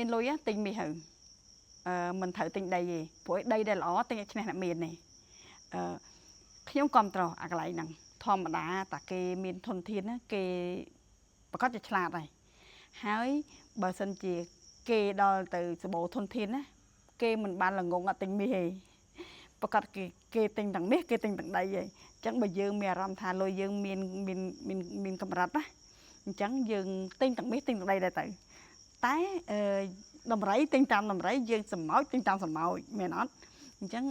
មានលុយទិញមាសហើយមិនត្រូវទិញដីទេព្រោះដីដែលល្អទិញឲ្យឈ្នះអ្នកមាននេះខ្ញុំគ្រប់ត្រអាកន្លែងហ្នឹងធម្មតាតាគេមានធនធានណាគេប្រកាសជាឆ្លាតហើយបើសិនជាគេដល់ទៅសបោធនធានណាគេមិនបានល្ងងអត់ទិញមាសទេប្រកាសគេទិញទាំងមាសគេទិញទាំងដីហើយអញ្ចឹងបើយើងមានអារម្មណ៍ថាលុយយើងមានកម្រិតណាអញ្ចឹងយើងទិញទាំងមាសទិញទាំងដីដែរទៅតែដំរីទិញតាមដំរីយើងសម្ោចទិញតាមសម្ោចមែនអត់អញ្ចឹង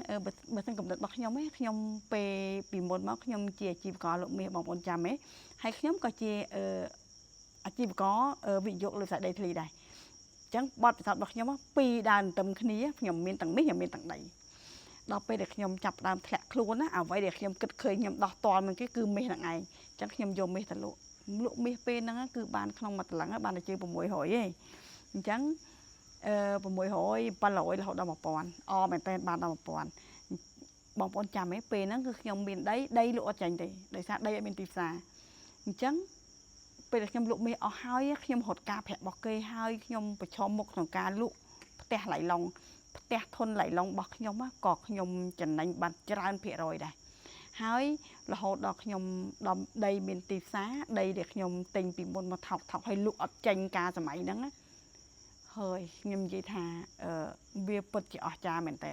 បើសិនកំណត់របស់ខ្ញុំខ្ញុំពេលពីមុនមកខ្ញុំជាអាជីវករលក់មាសបងប្អូនចាំហើយខ្ញុំក៏ជាអាជីវករវិនិយោគលើផ្សារដីធ្លីដែរអញ្ចឹងបទពិសោធន៍របស់ខ្ញុំពីរដើរទន្ទឹមគ្នាខ្ញុំមានទាំងមាសខ្ញុំមានទាំងដីដល់ពេលដែលខ្ញុំចាប់ដើមធ្លាក់ខ្លួនណាអ្វីដែលខ្ញុំគិតឃើញខ្ញុំដោះតល់មកគេគឺមាសហ្នឹងឯងអញ្ចឹងខ្ញុំយកមាសទៅលក់មាសពេលហ្នឹងគឺបានក្នុងមួយតឡឹងបានតែជើង600ទេអញ្ចឹង600 700រហូតដល់1000អមែនតើបានដល់1000បងប្អូនចាំពេលហ្នឹងគឺខ្ញុំមានដីលក់អត់ចាញ់ទេដោយសារដីអត់មានទីផ្សារអញ្ចឹងពេលដែលខ្ញុំលក់មាសអស់ហើយខ្ញុំរត់ការប្រាក់របស់គេហើយខ្ញុំប្រឈមមុខក្នុងការលក់ផ្ទះឡៃឡុងផ្ទះធនឡៃឡុងរបស់ខ្ញុំក៏ខ្ញុំចំណេញបានច្រើនភាគរយដែរហើយរហូតដល់ខ្ញុំដល់ដីមានទីផ្សារដីដែលខ្ញុំទិញពីមុនមកថោកហើយលក់អត់ចេញការសម័យហ្នឹងហើយខ្ញុំនិយាយថាវាពិតជាអស្ចារ្យមែនតើ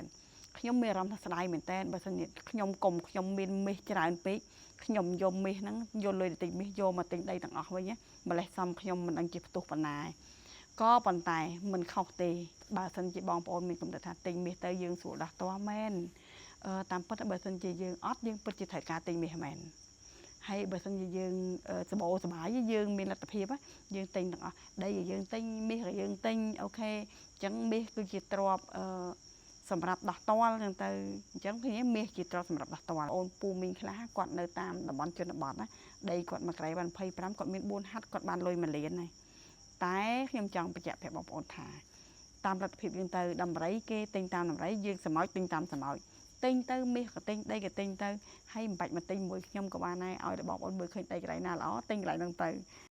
ខ្ញុំមានអារម្មណ៍ថាស្ដាយមែនតើបើសិនជាខ្ញុំមានមាសច្រើនពេកខ្ញុំយកមាសហ្នឹងយកលុយទៅទិញមាសយកមកទិញដីទាំងអស់វិញម្លេះសំខ្ញុំមិនដឹងជាផ្ទុះប៉ុណ្ណាក៏ប៉ុន្តែមិនខុសទេបើសិនជាបងប្អូនមានគំនិតថាទិញមាសទៅយើងស្រួលដោះតមែនតាមពិតបើសិនជាយើងអត់យើងពិតជាត្រូវការទិញមាសមែនហើយបើសិនជាយើងសបោសបាយយើងមានលទ្ធភាពយើងទិញទាំងអស់ដីយើងទិញមាសយើងទិញអូខេអញ្ចឹងមាសគឺជាទ្រព្យសម្រាប់ដោះតល់អញ្ចឹងទៅអញ្ចឹងឃើញមាសជាទ្រព្យសម្រាប់ដោះតល់អូនពូមីងខ្លះគាត់នៅតាមតំបន់ជនបទណាដីគាត់មួយក្រៃបាន25គាត់មាន4ហាត់គាត់បានលុយ1លានហើយតែខ្ញុំចង់បញ្ជាក់ប្រាប់បងប្អូនថាតាមលទ្ធភាពយើងទៅដំរីគេទិញតាមដំរីយើងសម្ោចទិញតាមសម្ោចទិញទៅមាសក៏ទិញដីក៏ទិញទៅហើយមិនបាច់មកទិញមួយខ្ញុំក៏បានដែរឲ្យបងប្អូនមើលឃើញដីកន្លែងណាល្អទិញកន្លែងហ្នឹងទៅ